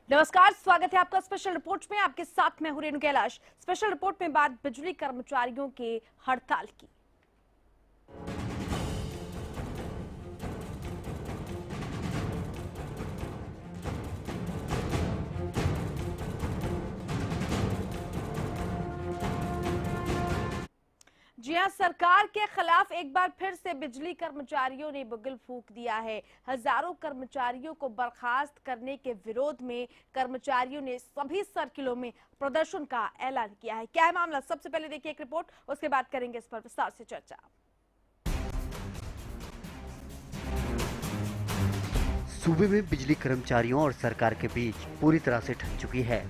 नमस्कार, स्वागत है आपका स्पेशल रिपोर्ट में। आपके साथ मैं हूं रेणु कैलाश। स्पेशल रिपोर्ट में बात बिजली कर्मचारियों के हड़ताल की। जी हां, सरकार के खिलाफ एक बार फिर से बिजली कर्मचारियों ने बुगिल फूंक दिया है। हजारों कर्मचारियों को बर्खास्त करने के विरोध में कर्मचारियों ने सभी सर्किलों में प्रदर्शन का ऐलान किया है। क्या है मामला, सबसे पहले देखिए एक रिपोर्ट, उसके बाद करेंगे इस पर विस्तार से चर्चा। सूबे में बिजली कर्मचारियों और सरकार के बीच पूरी तरह से ठन चुकी है।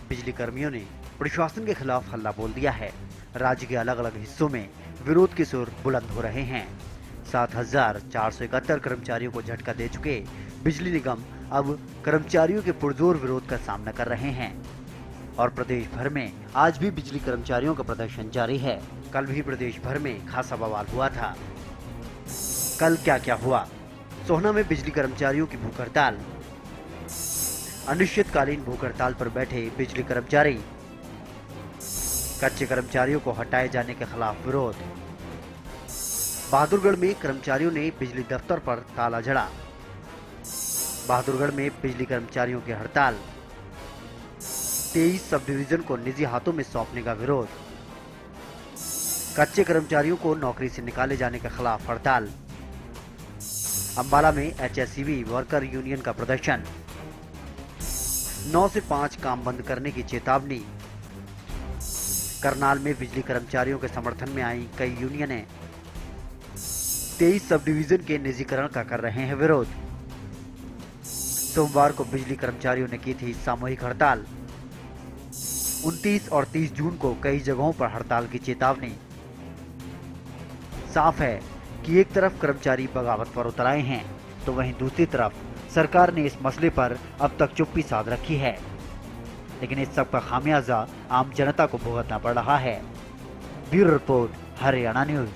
बिजली कर्मियों ने प्रशासन के खिलाफ हल्ला बोल दिया है। राज्य के अलग अलग हिस्सों में विरोध के सुर बुलंद हो रहे हैं। 7,471 कर्मचारियों को झटका दे चुके बिजली निगम अब कर्मचारियों के पुरजोर विरोध का सामना कर रहे हैं और प्रदेश भर में आज भी बिजली कर्मचारियों का प्रदर्शन जारी है। कल भी प्रदेश भर में खासा बवाल हुआ था। कल क्या क्या हुआ? सोहना में बिजली कर्मचारियों की भूख हड़ताल। अनिश्चितकालीन भूख हड़ताल पर बैठे बिजली कर्मचारी। कच्चे कर्मचारियों को हटाए जाने के खिलाफ विरोध। बहादुरगढ़ में कर्मचारियों ने बिजली दफ्तर पर ताला जड़ा। बहादुरगढ़ में बिजली कर्मचारियों की हड़ताल। 23 सब डिवीजन को निजी हाथों में सौंपने का विरोध। कच्चे कर्मचारियों को नौकरी से निकाले जाने के खिलाफ हड़ताल। अंबाला में एचएसईबी वर्कर यूनियन का प्रदर्शन। 9 से 5 काम बंद करने की चेतावनी। करनाल में बिजली कर्मचारियों के समर्थन में आई कई यूनियनें। 23 सब डिवीजन के निजीकरण का कर रहे हैं विरोध। सोमवार को बिजली कर्मचारियों ने की थी सामूहिक हड़ताल। 29 और 30 जून को कई जगहों पर हड़ताल की चेतावनी। साफ है कि एक तरफ कर्मचारी बगावत पर उतर आए हैं तो वहीं दूसरी तरफ सरकार ने इस मसले पर अब तक चुप्पी साध रखी है। लेकिन इस सब का खामियाजा आम जनता को भुगतना पड़ रहा है। Bureau report, Haryana news.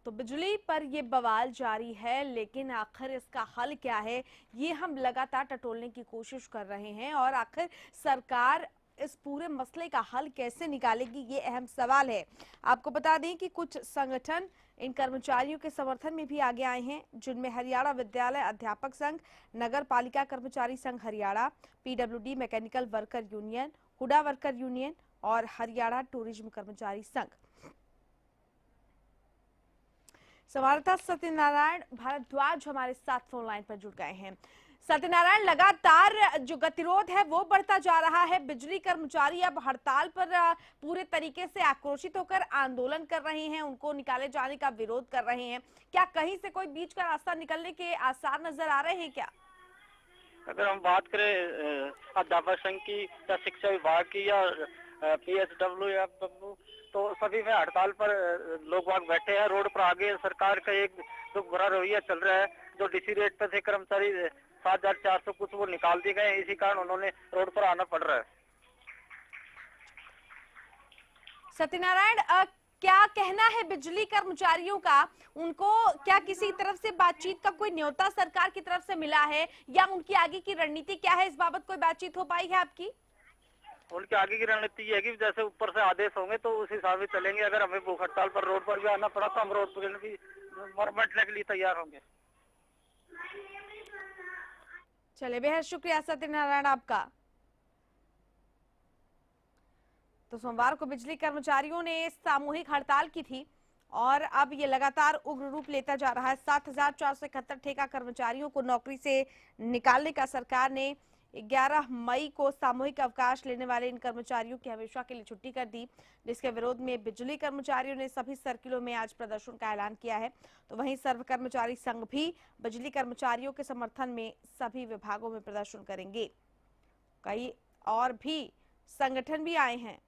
तो बिजली पर ये बवाल जारी है, लेकिन आखिर इसका हल क्या है, ये हम लगातार टटोलने की कोशिश कर रहे हैं। और आखिर सरकार इस पूरे मसले का हल कैसे निकालेगी, ये अहम सवाल है। आपको बता दें कि कुछ संगठन इन कर्मचारियों के समर्थन में भी आगे आए हैं, जिनमें हरियाणा विद्यालय अध्यापक संघ, नगर पालिका कर्मचारी संघ Haryana, PWD mechanical worker union, HUDA worker union और हरियाणा टूरिज्म कर्मचारी संघ। संवाददाता सत्यनारायण भारद्वाज हमारे साथ फोन लाइन पर जुड़ गए हैं। सत्यनारायण, लगातार जो गतिरोध है वो बढ़ता जा रहा है। बिजली कर्मचारी अब हड़ताल पर पूरे तरीके से आक्रोशित होकर आंदोलन कर रहे हैं, उनको निकाले जाने का विरोध कर रहे हैं। क्या कहीं से कोई बीच का रास्ता निकलने के आसार नजर आ रहे हैं क्या? अगर हम बात करें अध्यापक संघ की या शिक्षा विभाग की या पीएसडब्ल्यू या तो सभी में हड़ताल पर लोग बाग बैठे हैं। रोड पर आगे सरकार का एक जो बुरा रवैया चल रहा है, जो डीसी रेट पे थे कर्मचारी 7,400 कुछ वो निकाल दिए गए, इसी कारण उन्होंने रोड पर आना पड़ रहा है। सत्यनारायण, क्या कहना है बिजली कर्मचारियों का? उनको क्या किसी तरफ से बातचीत का कोई न्योता सरकार की तरफ से मिला है, या उनकी आगे की रणनीति क्या है? इस बाबत कोई बातचीत हो पाई है आपकी? उनकी आगे की रणनीति ये है कि जैसे ऊपर से आदेश होंगे तो उस हिसाब से चलेंगे। अगर हमें भूख हड़ताल पर रोड पर भी आना पड़ा तो हम रोड पर भी मरमटने के लिए तैयार होंगे। चले, बेहद शुक्रिया सत्यनारायण आपका। तो सोमवार को बिजली कर्मचारियों ने सामूहिक हड़ताल की थी और अब ये लगातार उग्र रूप लेता जा रहा है। 7,471 ठेका कर्मचारियों को नौकरी से निकालने का सरकार ने 11 मई को सामूहिक अवकाश लेने वाले इन कर्मचारियों की हमेशा के लिए छुट्टी कर दी, जिसके विरोध में बिजली कर्मचारियों ने सभी सर्किलों में आज प्रदर्शन का ऐलान किया है। तो वहीं सर्व कर्मचारी संघ भी बिजली कर्मचारियों के समर्थन में सभी विभागों में प्रदर्शन करेंगे। कई और भी संगठन भी आए हैं।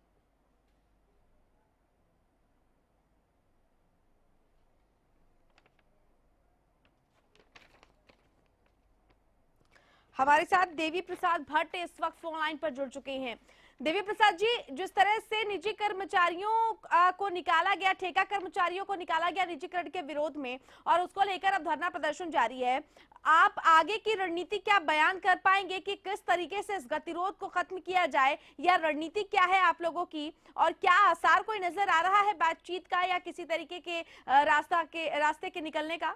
हमारे साथ देवी प्रसाद भट्ट इस वक्त फोन लाइन पर जुड़ चुके हैं। देवी प्रसाद जी, जिस तरह से निजी कर्मचारियों को निकाला गया, ठेका कर्मचारियों को निकाला गया निजीकरण के विरोध में, और उसको लेकर अब धरना प्रदर्शन जारी है, आप आगे की रणनीति क्या बयान कर पाएंगे कि किस तरीके से इस गतिरोध को खत्म किया जाए, या रणनीति क्या है आप लोगों की, और क्या आसार कोई नजर आ रहा है बातचीत का या किसी तरीके के रास्ते के निकलने का?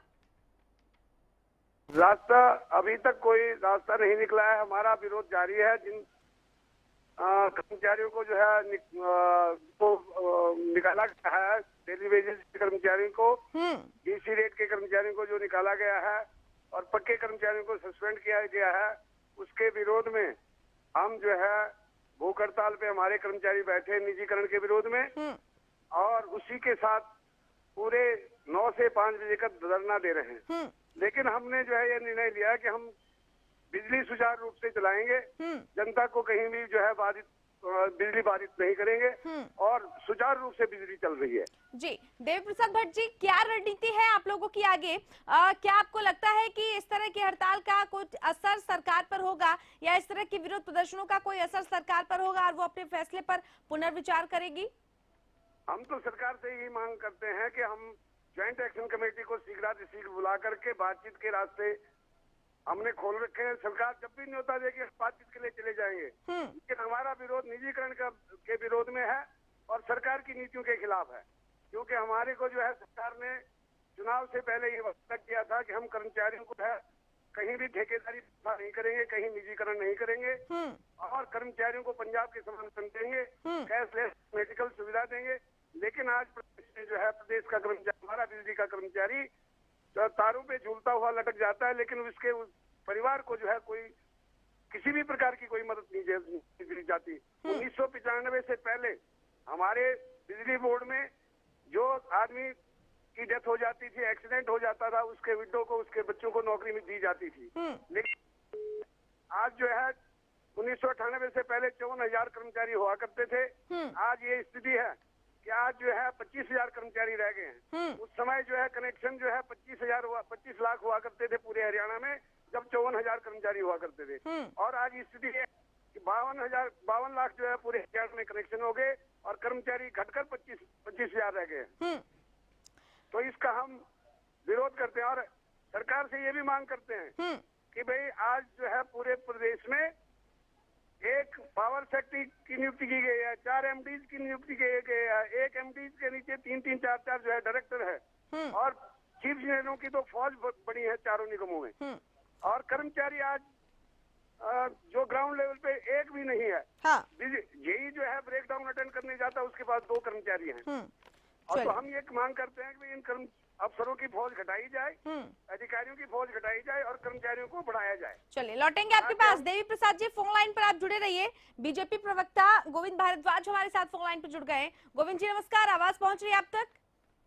रास्ता अभी तक कोई रास्ता नहीं निकला है। हमारा विरोध जारी है। जिन कर्मचारियों को जो है निकाला गया है, डेली वेजेस के कर्मचारियों को, डीसी रेट के कर्मचारियों को जो निकाला गया है और पक्के कर्मचारियों को सस्पेंड किया गया है, उसके विरोध में हम जो है भूख हड़ताल पे हमारे कर्मचारी बैठे निजीकरण के विरोध में, और उसी के साथ पूरे 9 से 5 बजे तक धरना दे रहे हैं। लेकिन हमने जो है ये निर्णय लिया कि हम बिजली सुचारू रूप से चलाएंगे, जनता को कहीं भी जो है बिजली बाधित नहीं करेंगे, और सुचारू रूप से बिजली चल रही है। जी, देवी प्रसाद भट्ट जी, क्या रणनीति है आप लोगों की आगे? क्या आपको लगता है कि इस तरह की हड़ताल का कुछ असर सरकार पर होगा, या इस तरह के विरोध प्रदर्शनों का कोई असर सरकार पर होगा और वो अपने फैसले पर पुनर्विचार करेगी? हम तो सरकार से यही मांग करते हैं कि हम ज्वाइंट एक्शन कमेटी को शीघ्र बुला करके बातचीत के रास्ते हमने खोल रखे हैं। सरकार जब भी न्योता देगी बातचीत के लिए चले जाएंगे, लेकिन हमारा विरोध निजीकरण के विरोध में है और सरकार की नीतियों के खिलाफ है। क्योंकि हमारे को जो है सरकार ने चुनाव से पहले ये वादा किया था कि हम कर्मचारियों को है कहीं भी ठेकेदारी नहीं करेंगे, कहीं निजीकरण नहीं करेंगे, और कर्मचारियों को पंजाब के समान समझेंगे, कैशलेस मेडिकल सुविधा देंगे। लेकिन आज प्रदेश में जो है प्रदेश का कर्मचारी, हमारा बिजली का कर्मचारी तारों पे झूलता हुआ लटक जाता है, लेकिन उसके परिवार को जो है कोई किसी भी प्रकार की कोई मदद नहीं दी जाती। 1995 से पहले हमारे बिजली बोर्ड में जो आदमी की डेथ हो जाती थी, एक्सीडेंट हो जाता था, उसके विडो को, उसके बच्चों को नौकरी में दी जाती थी। लेकिन आज जो है 1998 से पहले 54,000 कर्मचारी हुआ करते थे। आज ये स्थिति है कि आज जो है 25,000 कर्मचारी रह गए हैं। उस समय जो है कनेक्शन जो है 25 लाख हुआ करते थे पूरे हरियाणा में, जब 54,000 कर्मचारी हुआ करते थे। और आज स्थिति है कि 52 लाख जो है पूरे हरियाणा में कनेक्शन हो गए और कर्मचारी घटकर 25,000 रह गए। तो इसका हम विरोध करते हैं और सरकार से ये भी मांग करते हैं कि भाई आज जो है पूरे प्रदेश में एक पावर सेक्रेटरी की नियुक्ति की गई है, 4 MDs की नियुक्ति की गई है, एक MDs के नीचे 3-3, 4-4 जो है डायरेक्टर है, और चीफ इंजीनियरों की तो फौज बड़ी है चारों निगमों में। और कर्मचारी आज जो ग्राउंड लेवल पे एक भी नहीं है। यही जो है ब्रेकडाउन अटेंड करने जाता है, उसके पास 2 कर्मचारी हैं। और तो हम ये मांग करते हैं कि इन अफसरों की फौज घटाई जाए, अधिकारियों की फौज घटाई जाए और कर्मचारियों को बढ़ाया जाए। चलिए, लौटेंगे आपके पास। देवी प्रसाद जी, फोन लाइन पर आप जुड़े रहिए। बीजेपी प्रवक्ता गोविंद भारद्वाज हमारे साथ फोन लाइन पर जुड़ गए। गोविंद जी नमस्कार, आवाज पहुंच रही है आप तक?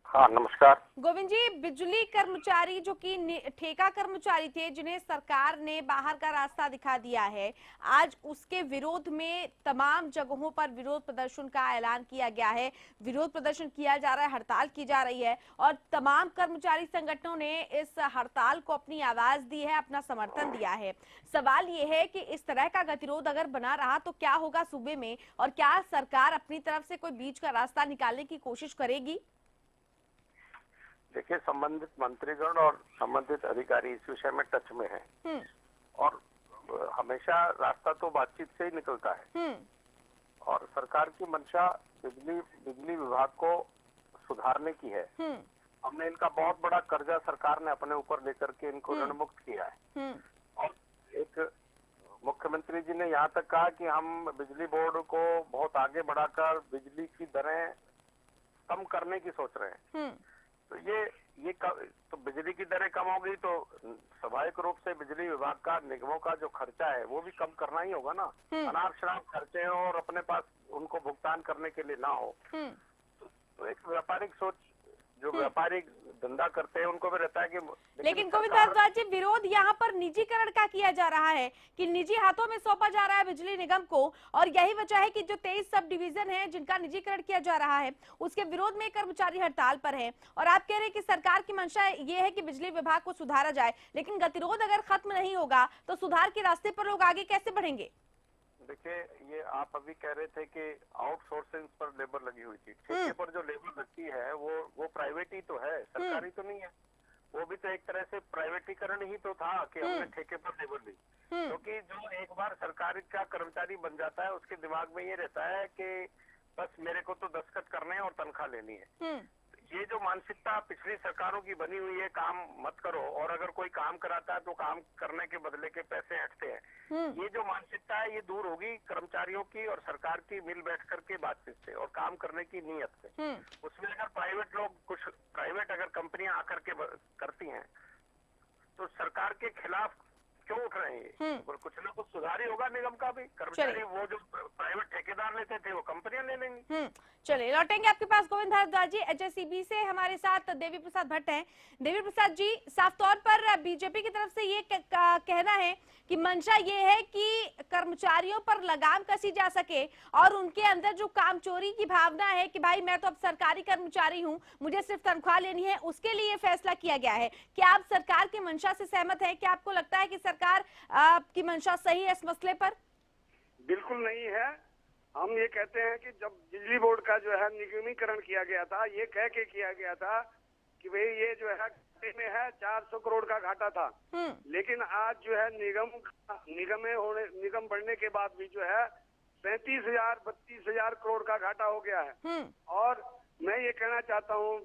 हाँ नमस्कार। गोविंद जी, बिजली कर्मचारी जो कि ठेका कर्मचारी थे, जिन्हें सरकार ने बाहर का रास्ता दिखा दिया है, आज उसके विरोध में तमाम जगहों पर विरोध प्रदर्शन का ऐलान किया गया है, विरोध प्रदर्शन किया जा रहा है, हड़ताल की जा रही है, और तमाम कर्मचारी संगठनों ने इस हड़ताल को अपनी आवाज दी है, अपना समर्थन दिया है। सवाल ये है कि इस तरह का गतिरोध अगर बना रहा तो क्या होगा सूबे में, और क्या सरकार अपनी तरफ से कोई बीच का रास्ता निकालने की कोशिश करेगी? देखिए, संबंधित मंत्रीगण और संबंधित अधिकारी इस विषय में टच में हैं, और हमेशा रास्ता तो बातचीत से ही निकलता है। और सरकार की मंशा बिजली विभाग को सुधारने की है। हमने इनका बहुत बड़ा कर्जा सरकार ने अपने ऊपर लेकर के इनको ऋण मुक्त किया है। और एक मुख्यमंत्री जी ने यहाँ तक कहा कि हम बिजली बोर्ड को बहुत आगे बढ़ाकर बिजली की दरें कम करने की सोच रहे हैं। तो ये तो बिजली की दरें कम हो गई तो स्वाभाविक रूप से बिजली विभाग का, निगमों का जो खर्चा है वो भी कम करना ही होगा ना। अनाप शनाप खर्चे हो और अपने पास उनको भुगतान करने के लिए ना हो, तो एक व्यापारिक सोच जो व्यापारिक धंधा करते हैं उनको भी रहता है कि लेकिन गोविंद भारद्वाज जी, विरोध यहाँ पर निजीकरण का किया जा रहा है कि निजी हाथों में सौंपा जा रहा है बिजली निगम को, और यही वजह है कि जो 23 सब डिवीजन है जिनका निजीकरण किया जा रहा है उसके विरोध में कर्मचारी हड़ताल पर है। और आप कह रहे हैं कि सरकार की मंशा ये है कि बिजली विभाग को सुधारा जाए, लेकिन गतिरोध अगर खत्म नहीं होगा तो सुधार के रास्ते पर लोग आगे कैसे बढ़ेंगे? देखिए, ये आप अभी कह रहे थे कि आउटसोर्सिंग पर लेबर लगी हुई थी। ठेके पर जो लेबर लगती है वो प्राइवेट ही तो है, सरकारी तो नहीं है। वो भी तो एक तरह से प्राइवेटीकरण ही तो था कि हमने ठेके पर लेबर ली। क्योंकि जो एक बार सरकारी का कर्मचारी बन जाता है उसके दिमाग में ये रहता है कि बस मेरे को तो दस्तखत करने हैं और तनख्वाह लेनी है। ये जो मानसिकता पिछली सरकारों की बनी हुई है, काम मत करो, और अगर कोई काम कराता है तो काम करने के बदले के पैसे हटते हैं, ये जो मानसिकता है ये दूर होगी कर्मचारियों की और सरकार की मिल बैठ करके बातचीत से और काम करने की नीयत से। उसमें अगर प्राइवेट लोग, कुछ प्राइवेट अगर कंपनियां आकर के करती हैं तो सरकार के खिलाफ क्यों उठ रहे हैं? कुछ ना कुछ सुधार ही होगा निगम का भी। कर्मचारी वो जो प्राइवेट ठेकेदार लेते थे वो कंपनियां ले लेंगी। चलिए लौटेंगे आपके पास गोविंद भारद्वाज जी। एचएसईबी से हमारे साथ देवी प्रसाद भट्ट हैं। देवी प्रसाद जी, साफ तौर पर बीजेपी की तरफ से ये कहना है कि मंशा ये है कि कर्मचारियों पर लगाम कसी जा सके और उनके अंदर जो कामचोरी की भावना है कि भाई मैं तो अब सरकारी कर्मचारी हूं, मुझे सिर्फ तनख्वाह लेनी है, उसके लिए फैसला किया गया है। क्या आप सरकार की मंशा से सहमत हैं? क्या आपको लगता है कि सरकार की मंशा सही है इस मसले पर? बिल्कुल नहीं है। हम ये कहते हैं कि जब बिजली बोर्ड का जो है निगमीकरण किया गया था, ये कह के किया गया था कि भाई ये जो है में है 400 करोड़ का घाटा था, लेकिन आज जो है निगम बढ़ने के बाद भी जो है 32,000 करोड़ का घाटा हो गया है। और मैं ये कहना चाहता हूँ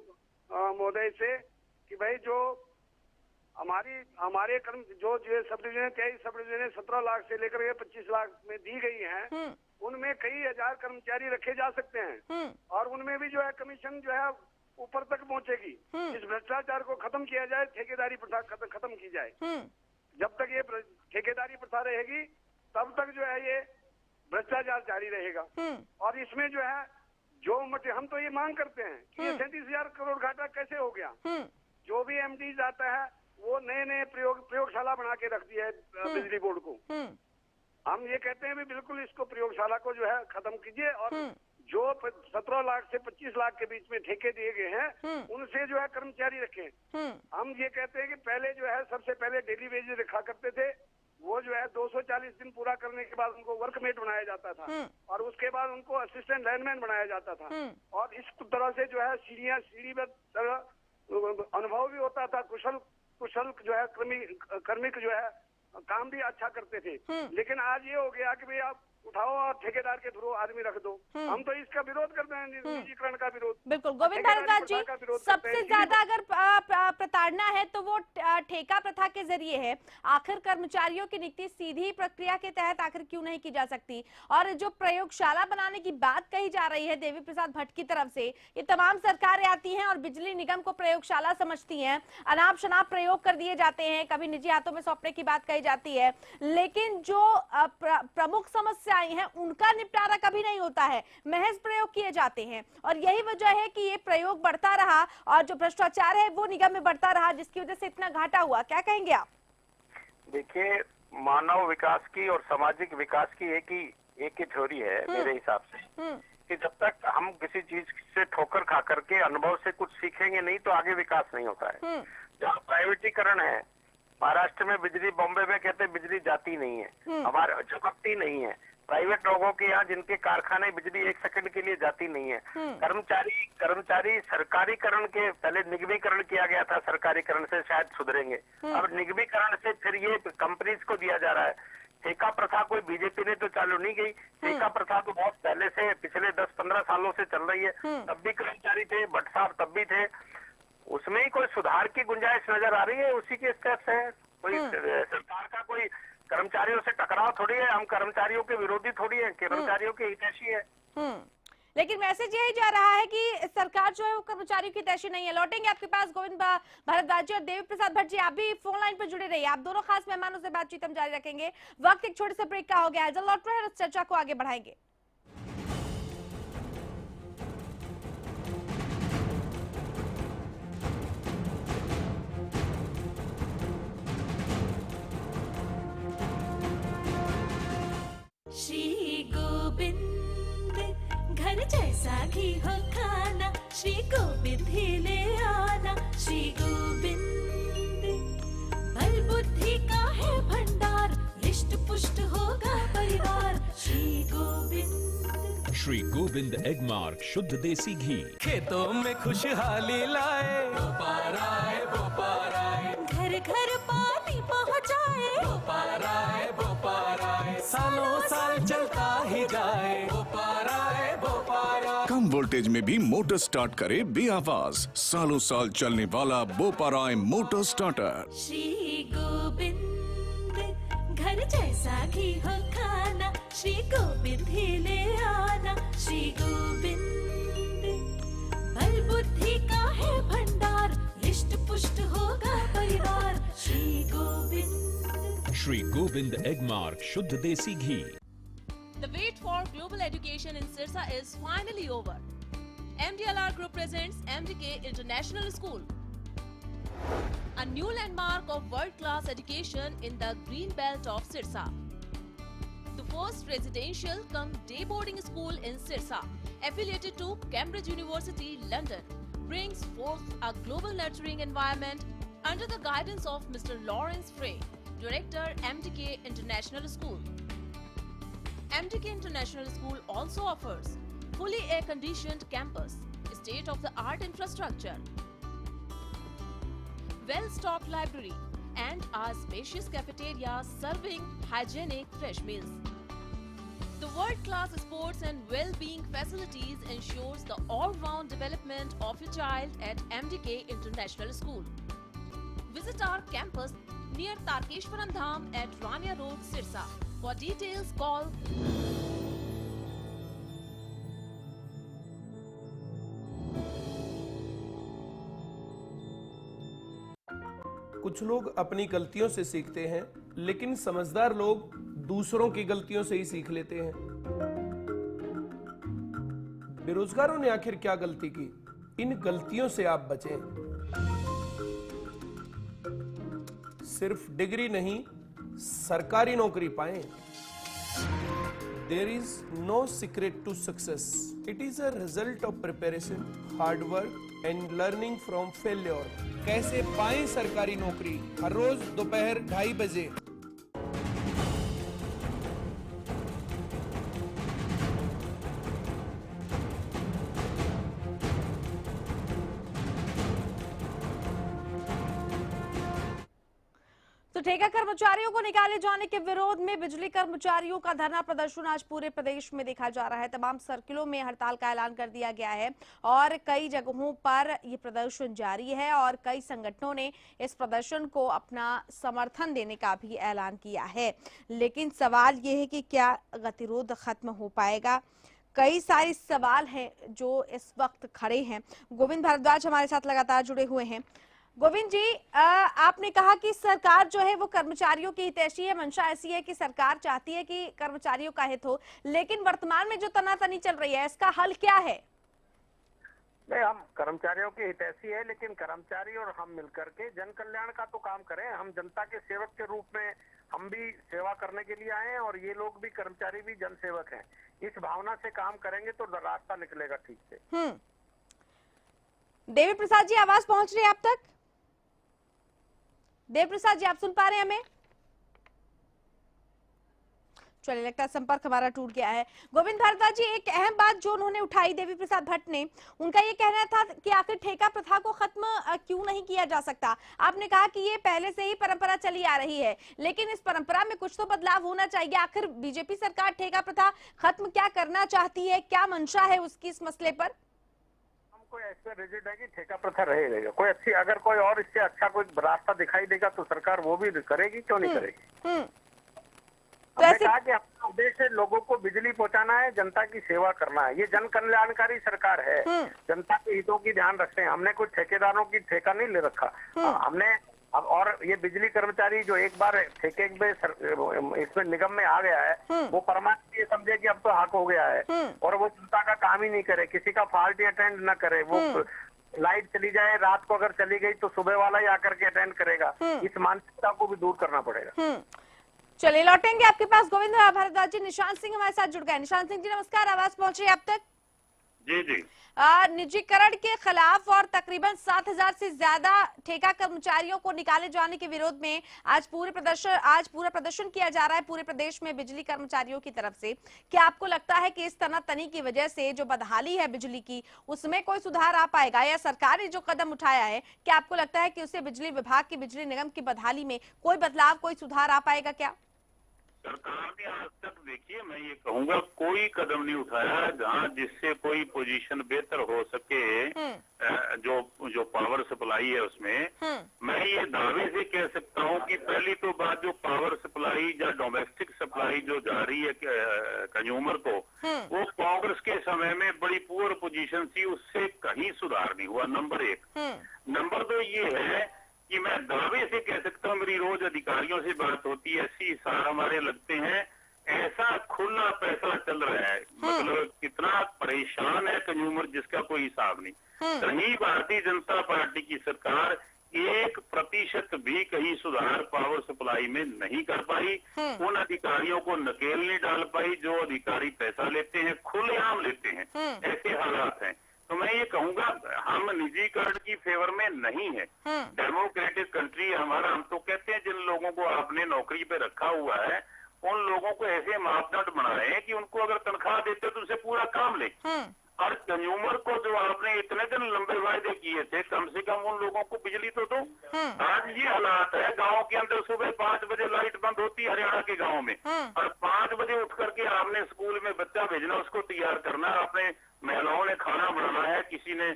महोदय से कि भाई जो हमारे कर्म जो sub division 23 sub division 17 lakh से लेकर के 25 लाख में दी गई हैं, उनमें कई हजार कर्मचारी रखे जा सकते हैं और उनमें भी जो है कमीशन जो है ऊपर तक पहुंचेगी। इस भ्रष्टाचार को खत्म किया जाए, ठेकेदारी प्रथा खत्म की जाए। जब तक ये ठेकेदारी प्रथा रहेगी तब तक जो है ये भ्रष्टाचार जारी रहेगा। और इसमें जो है हम तो ये मांग करते हैं कि ये 37,000 करोड़ घाटा कैसे हो गया। जो भी एमडी जाता है वो नए प्रयोगशाला बना के रख दिया है बिजली बोर्ड को। हम ये कहते हैं भी बिल्कुल इसको प्रयोगशाला को जो है खत्म कीजिए और जो 17 लाख से 25 लाख के बीच में ठेके दिए गए हैं उनसे जो है कर्मचारी रखें। हम ये कहते हैं कि पहले जो है सबसे पहले डेली वेजेस रखा करते थे, वो जो है 240 दिन पूरा करने के बाद उनको वर्कमेट बनाया जाता था और उसके बाद उनको असिस्टेंट लाइनमैन बनाया जाता था। और इस तरह से जो है सीढ़ी में अनुभव भी होता था, कुशल जो है कर्मिक जो है काम भी अच्छा करते थे। लेकिन आज ये हो गया कि भाई आप उठाओ और ठेकेदार के थ्रू आदमी रख दो। हम तो इसका विरोध करते हैं, निजीकरण का विरोध। बिल्कुल गोविंद भारद्वाज जी, सबसे ज्यादा अगर प्रताड़ना है तो वो ठेका प्रथा के जरिए है। आखिर कर्मचारियों की नियुक्ति सीधी प्रक्रिया के तहत आखिर क्यों नहीं की जा सकती? और जो प्रयोगशाला बनाने की बात कही जा रही है देवी प्रसाद भट्ट की तरफ से, ये तमाम सरकारें आती हैं और बिजली निगम को प्रयोगशाला समझती हैं, अनाप शनाप प्रयोग कर दिए जाते हैं, कभी निजी हाथों में सौंपने की बात कही जाती है, लेकिन जो प्रमुख समस्या हैं उनका निपटारा कभी नहीं होता है, महज प्रयोग किए जाते हैं। और यही वजह है कि ये प्रयोग बढ़ता रहा और जो भ्रष्टाचार है वो निगम में बढ़ता रहा, जिसकी वजह से इतना घाटा हुआ। क्या कहेंगे आप? देखिए, मानव विकास की और सामाजिक विकास की एक ही थ्योरी है मेरे हिसाब से कि जब तक हम किसी चीज से ठोकर खा करके अनुभव से कुछ सीखेंगे नहीं तो आगे विकास नहीं होता है। जहाँ प्राइवेटीकरण है, महाराष्ट्र में बिजली, बॉम्बे में कहते हैं बिजली जाती नहीं है, हमारे झपकती नहीं है। प्राइवेट लोगों के यहाँ जिनके कारखाने बिजली 1 सेकंड के लिए जाती नहीं है। कर्मचारी सरकारीकरण के पहले निगमीकरण किया गया था, सरकारीकरण से शायद सुधरेंगे। अब निगमीकरण से फिर ये कंपनीज को दिया जा रहा है। ठेका प्रथा कोई बीजेपी ने तो चालू नहीं की, ठेका प्रथा तो बहुत पहले से पिछले 10-15 सालों से चल रही है। तब भी कर्मचारी थे, भट्ट साहब तब भी थे, उसमें ही कोई सुधार की गुंजाइश नजर आ रही है। उसी के स्टेप्स है। कोई सरकार का कोई कर्मचारियों से टकराव थोड़ी है, हम कर्मचारियों के विरोधी थोड़ी है, कर्मचारियों के हितैषी है। लेकिन मैसेज यही जा रहा है कि सरकार जो है वो कर्मचारियों की हितैषी नहीं है। लौटेंगे आपके पास गोविंद भारद्वाज जी और देवी प्रसाद भट्ट जी, आप भी फोन लाइन पर जुड़े रहिए। आप दोनों खास मेहमानों से बातचीत हम जारी रखेंगे। वक्त एक छोटे से ब्रेक का हो गया है, जल्द लौट रहे हैं, इस चर्चा को आगे बढ़ाएंगे। गोविंद, घर जैसा घी हो खाना, श्री गोविंद ही ले आना। श्री गोविंद, बल बुद्धि का है भंडार, रिष्ट पुष्ट होगा परिवार। श्री गोविंद, श्री गोविंद एग मार्क शुद्ध देसी घी। खेतों में खुशहाली लाए, बोपारा है बोपारा है। घर घर पानी पहुँचाए, बोपारा है बोपारा है। सालों साल चलता ही जाए, बोपारा है बोपारा। कम वोल्टेज में भी मोटर स्टार्ट करे बेआवाज, सालों साल चलने वाला बोपाराय मोटर स्टार्टर। श्री गोविंद, घर जैसा घी हो खाना, श्री गोविंद ही ले आना। श्री गोविंद, बल बुद्धि का है भंडार, रिष्ट पुष्ट होगा परिवार। श्री गोविंद, श्री गोविंद एग मार्क शुद्ध देसी घी। The wait for global education in Sirsa is finally over. MDLR Group presents MDK International School, a new landmark of world-class education in the green belt of Sirsa. The first residential cum day boarding school in Sirsa, affiliated to Cambridge University, London, brings forth a global nurturing environment under the guidance of Mr. Lawrence Frey, Director, MDK International School. MDK International School also offers fully air-conditioned campus, state-of-the-art infrastructure, well-stocked library, and a spacious cafeteria serving hygienic fresh meals. The world-class sports and well-being facilities ensures the all-round development of your child at MDK International School. Visit our campus near Tarkeshwaram Dham at Rania Road, Sirsa. For details, call कुछ लोग अपनी गलतियों से सीखते हैं, लेकिन समझदार लोग दूसरों की गलतियों से ही सीख लेते हैं। बेरोजगारों ने आखिर क्या गलती की? इन गलतियों से आप बचें। सिर्फ डिग्री नहीं, सरकारी नौकरी पाएं। There is no secret to success. It is a result of preparation, hard work and learning from failure. कैसे पाएं सरकारी नौकरी? हर रोज दोपहर 2:30 बजे। तो ठेका कर्मचारियों को निकाले जाने के विरोध में बिजली कर्मचारियों का धरना प्रदर्शन आज पूरे प्रदेश में देखा जा रहा है। तमाम सर्किलों में हड़ताल का ऐलान कर दिया गया है और कई जगहों पर ये प्रदर्शन जारी है और कई संगठनों ने इस प्रदर्शन को अपना समर्थन देने का भी ऐलान किया है। लेकिन सवाल ये है कि क्या गतिरोध खत्म हो पाएगा? कई सारे सवाल हैं जो इस वक्त खड़े हैं। गोविंद भारद्वाज हमारे साथ लगातार जुड़े हुए हैं। गोविंद जी, आपने कहा कि सरकार जो है वो कर्मचारियों की हितैषी है, मंशा ऐसी है कि सरकार चाहती है कि कर्मचारियों का हित हो, लेकिन वर्तमान में जो तनातनी चल रही है इसका हल क्या है? नहीं, हम कर्मचारियों की हितैषी है, लेकिन कर्मचारी और हम मिलकर के जन कल्याण का तो काम करें। हम जनता के सेवक के रूप में हम भी सेवा करने के लिए आए हैं और ये लोग भी, कर्मचारी भी जन सेवक हैं। इस भावना से काम करेंगे तो रास्ता निकलेगा ठीक से। देवी प्रसाद जी, आवाज पहुंच रही है आप तक? देव प्रसाद जी, आप सुन पा रहे हैं हमें? चलिए, लगता है संपर्क हमारा टूट गया है। गोविंद भारद्वाज जी, एक अहम बात जो उन्होंने उठाई देवी प्रसाद भट्ट ने, उनका ये कहना था कि आखिर ठेका प्रथा को खत्म क्यों नहीं किया जा सकता। आपने कहा कि ये पहले से ही परंपरा चली आ रही है, लेकिन इस परंपरा में कुछ तो बदलाव होना चाहिए। आखिर बीजेपी सरकार ठेका प्रथा खत्म क्या करना चाहती है, क्या मंशा है उसकी इस मसले पर? कोई ऐसा रिजिड है कि ठेका प्रथा रहेगा। कोई अच्छी, अगर कोई और इससे अच्छा कोई रास्ता दिखाई देगा तो सरकार वो भी करेगी, क्यों नहीं करेगी। तो हमने कहा कि अपना उद्देश्य लोगों को बिजली पहुंचाना है, जनता की सेवा करना है। ये जन कल्याणकारी सरकार है, जनता के हितों की ध्यान रखते हैं। हमने कुछ ठेकेदारों की ठेका नहीं ले रखा। हमने अब, और ये बिजली कर्मचारी जो एक बार ठेके में इसमें निगम में आ गया है, वो परमानेंट ये समझे कि अब तो हक हो गया है और वो जनता का काम ही नहीं करे, किसी का फॉल्ट अटेंड न करे। वो लाइट चली जाए रात को, अगर चली गई तो सुबह वाला ही आकर के अटेंड करेगा। इस मानसिकता को भी दूर करना पड़ेगा। चलिए लौटेंगे आपके पास गोविंद भारद्वाज जी। निशांत सिंह हमारे साथ जुड़ गए। निशांत सिंह जी नमस्कार, आवाज पहुंच रही है आप तक? जी जी। निजीकरण के खिलाफ और तकरीबन 7,000 से ज्यादा ठेका कर्मचारियों को निकाले जाने के विरोध में आज पूरा प्रदर्शन किया जा रहा है पूरे प्रदेश में बिजली कर्मचारियों की तरफ से। क्या आपको लगता है कि इस तनातनी की वजह से जो बदहाली है बिजली की, उसमें कोई सुधार आ पाएगा, या सरकार ने जो कदम उठाया है क्या आपको लगता है कि उससे बिजली विभाग की, बिजली निगम की बदहाली में कोई बदलाव, कोई सुधार आ पाएगा क्या? सरकार ने आज तक, देखिए मैं ये कहूंगा, कोई कदम नहीं उठाया जहां जिससे कोई पोजीशन बेहतर हो सके। जो पावर सप्लाई है उसमें मैं ये दावे से कह सकता हूं कि पहली तो बात, जो पावर सप्लाई या डोमेस्टिक सप्लाई जो जा रही है कंज्यूमर को, वो कांग्रेस के समय में बड़ी पुअर पोजीशन थी, उससे कहीं सुधार नहीं हुआ, नंबर 1। नंबर 2 ये है कि मैं दावे से कह सकता हूँ, मेरी रोज अधिकारियों से बात होती है, ऐसी हिसाब हमारे लगते हैं, ऐसा खुला पैसा चल रहा है, मतलब कितना परेशान है कंज्यूमर जिसका कोई हिसाब नहीं। कहीं भारतीय जनता पार्टी की सरकार 1% भी कहीं सुधार पावर सप्लाई में नहीं कर पाई, उन अधिकारियों को नकेल नहीं डाल पाई जो अधिकारी पैसा लेते हैं, खुलेआम लेते हैं, ऐसे हालात हैं। तो मैं ये कहूंगा, हम निजीकरण की फेवर में नहीं है, डेमोक्रेटिक कंट्री है हमारा। हम तो कहते हैं जिन लोगों को आपने नौकरी पे रखा हुआ है, उन लोगों को ऐसे मापदंड बनाए कि उनको अगर तनख्वाह देते तो उनसे पूरा काम ले, और कंज्यूमर को जो आपने इतने दिन लंबे वायदे किए थे, कम से कम उन लोगों को बिजली तो दो। आज ये हालात है, गाँव के अंदर सुबह 5 बजे लाइट बंद होती है हरियाणा के गाँव में, और 5 बजे उठ करके आपने स्कूल में बच्चा भेजना, उसको तैयार करना, आपने महिलाओं ने खाना बनाना है, किसी ने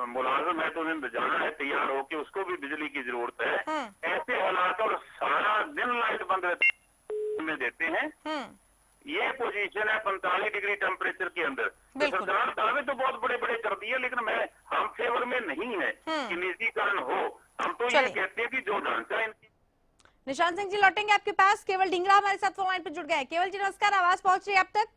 मुलाजिम है तो उन्हें जाना है तैयार होके, उसको भी बिजली की जरूरत है। ऐसे हालात, और सारा दिन लाइट बंद में देते हैं, ये पोजीशन है 45 डिग्री टेम्परेचर के अंदर। तो सरकार दावे तो बहुत बड़े बड़े कर दिए, लेकिन हम फेवर में नहीं है कि निजीकरण हो। हम तो ये कहते हैं कि जो ढांचा इनकी। निशांत सिंह जी लौटेंगे आपके पास। केवल ढींगरा हमारे साथ फोन लाइन पर जुड़ गए। केवल जी नमस्कार, आवाज पहुंच रही है आप तक?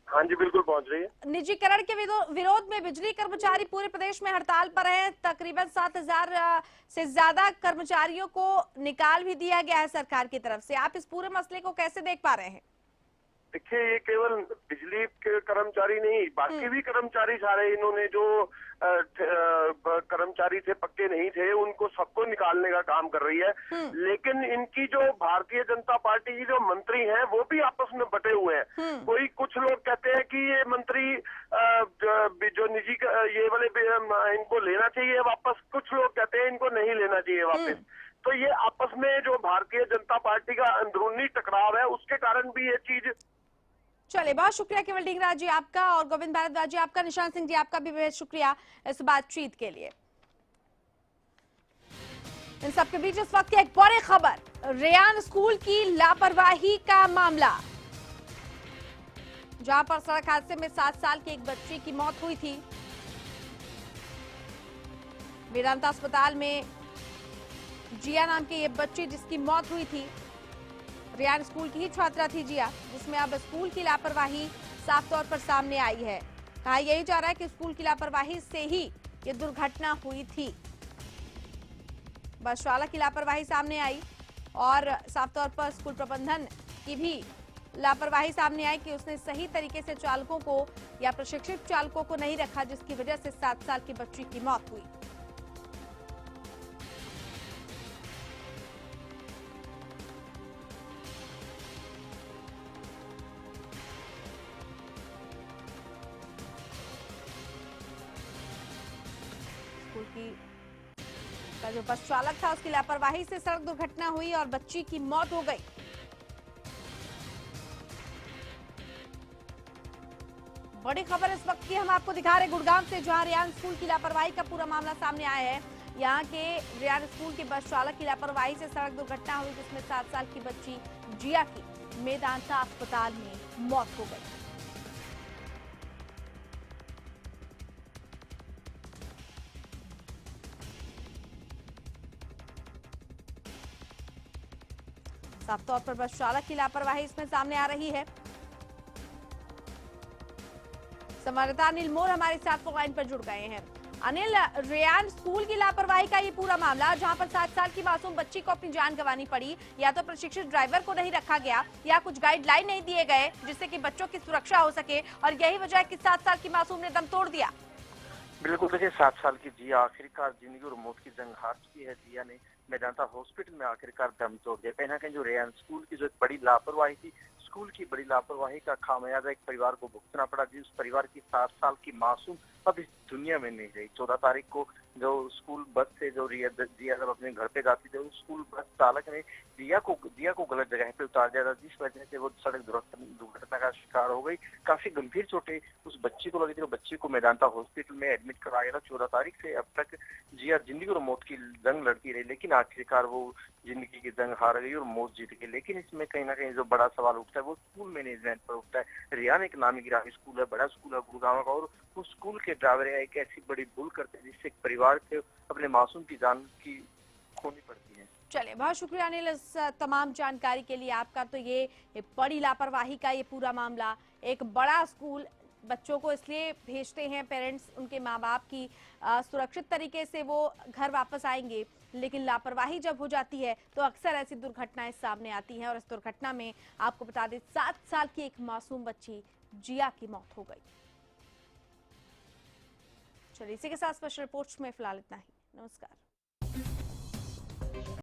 हाँ जी बिल्कुल पहुंच रही है। निजीकरण के विरोध में बिजली कर्मचारी पूरे प्रदेश में हड़ताल पर हैं। तकरीबन 7,000 से ज्यादा कर्मचारियों को निकाल भी दिया गया है सरकार की तरफ से। आप इस पूरे मसले को कैसे देख पा रहे हैं? देखिए, ये केवल बिजली के कर्मचारी नहीं, बाकी भी कर्मचारी सारे, इन्होंने जो कर्मचारी थे पक्के नहीं थे, उनको सबको निकालने का काम कर रही है। लेकिन इनकी जो भारतीय जनता पार्टी की जो मंत्री हैं, वो भी आपस में बटे हुए हैं। कोई कुछ लोग कहते हैं कि ये मंत्री जो निजी ये वाले इनको लेना चाहिए वापस, कुछ लोग कहते हैं इनको नहीं लेना चाहिए वापस। तो ये आपस में जो भारतीय जनता पार्टी का अंदरूनी टकराव है, उसके कारण भी ये चीज। चलिए, बहुत शुक्रिया केवल ढींगरा जी आपका, और गोविंद भारद्वाज जी आपका, निशांत सिंह जी आपका भी बहुत शुक्रिया इस बातचीत के लिए। इन सबके बीच इस वक्त की एक बड़ी खबर, रेयान स्कूल की लापरवाही का मामला, जहां पर सड़क हादसे में 7 साल की एक बच्ची की मौत हुई थी। वेदांता अस्पताल में जिया नाम की ये बच्ची जिसकी मौत हुई थी, रेयान स्कूल की ही छात्रा थी जिया, जिसमें अब स्कूल की लापरवाही साफ तौर पर सामने आई है। कहा यही जा रहा है कि स्कूल की लापरवाही से ही ये दुर्घटना हुई थी। बस चालक की लापरवाही सामने आई, और साफ तौर पर स्कूल प्रबंधन की भी लापरवाही सामने आई कि उसने सही तरीके से चालकों को या प्रशिक्षित चालकों को नहीं रखा, जिसकी वजह से 7 साल की बच्ची की मौत हुई। का जो बस चालक था उसकी लापरवाही से सड़क दुर्घटना हुई और बच्ची की मौत हो गई। बड़ी खबर इस वक्त की हम आपको दिखा रहे गुड़गांव से, जहां रेयान स्कूल की लापरवाही का पूरा मामला सामने आया है। यहां के रेयान स्कूल के बस चालक की लापरवाही से सड़क दुर्घटना हुई, जिसमें 7 साल की बच्ची जिया की मेदांता अस्पताल में मौत हो गई। साफ तौर पर बस चालक की लापरवाही इसमें सामने आ रही है। संवाददाता अनिल मोर हमारे साथ फोन लाइन पर जुड़ गए हैं। अनिल, रेयान स्कूल की लापरवाही का ये पूरा मामला, जहां पर 7 साल की मासूम बच्ची को अपनी जान गंवानी पड़ी, या तो प्रशिक्षित ड्राइवर को नहीं रखा गया या कुछ गाइडलाइन नहीं दिए गए जिससे कि बच्चों की सुरक्षा हो सके, और यही वजह है कि 7 साल की मासूम ने दम तोड़ दिया। बिल्कुल, देखिए 7 साल की जिया आखिरकार जिंदगी और मौत की जंग हार चुकी है। जिया ने मेदांता हॉस्पिटल में आखिरकार दम तोड़ दिया। कहीं ना कहीं जो रेयान स्कूल की जो एक बड़ी लापरवाही थी, स्कूल की बड़ी लापरवाही का खामियाजा एक परिवार को भुगतना पड़ा, जिस परिवार की 7 साल की मासूम अब इस दुनिया में नहीं रही। 14 तारीख को जो स्कूल बस से जो जिया जब अपने घर पे जाती थी, स्कूल बस चालक ने जिया को गलत जगह पे उतार दिया था, जिस वजह से वो सड़क दुर्घटना का शिकार हो गई। काफी गंभीर चोटें उस बच्ची को लगी थी। बच्ची को मेदांता हॉस्पिटल में एडमिट कराया गया था। 14 तारीख से अब तक जिया जिंदगी और मौत की जंग लड़ती रही, लेकिन आखिरकार वो जिंदगी की जंग हार गई और मौत जीत गई। लेकिन इसमें कहीं ना कहीं जो बड़ा सवाल उठता है वो स्कूल मैनेजमेंट पर उठता है। रेयान एक नामी गिरामी स्कूल है, बड़ा स्कूल है गुड़गांव का, और उस स्कूल के ड्राइवर एक ऐसी बड़ी भूल करते हैं जिससे एक परिवार के अपने मासूम की जान की खोनी पड़ती है। चलिए, बहुत शुक्रिया अनिल इस तमाम जानकारी के लिए आपका। तो ये बड़ी लापरवाही का ये पूरा मामला, एक बड़ा स्कूल, बच्चों को इसलिए भेजते हैं पेरेंट्स, उनके माँ बाप की सुरक्षित तरीके से वो घर वापस आएंगे, लेकिन लापरवाही जब हो जाती है तो अक्सर ऐसी दुर्घटनाएं सामने आती हैं। और इस दुर्घटना में आपको बता दें 7 साल की एक मासूम बच्ची जिया की मौत हो गई। चलिए, इसी के साथ स्पेशल रिपोर्ट्स में फिलहाल इतना ही। नमस्कार।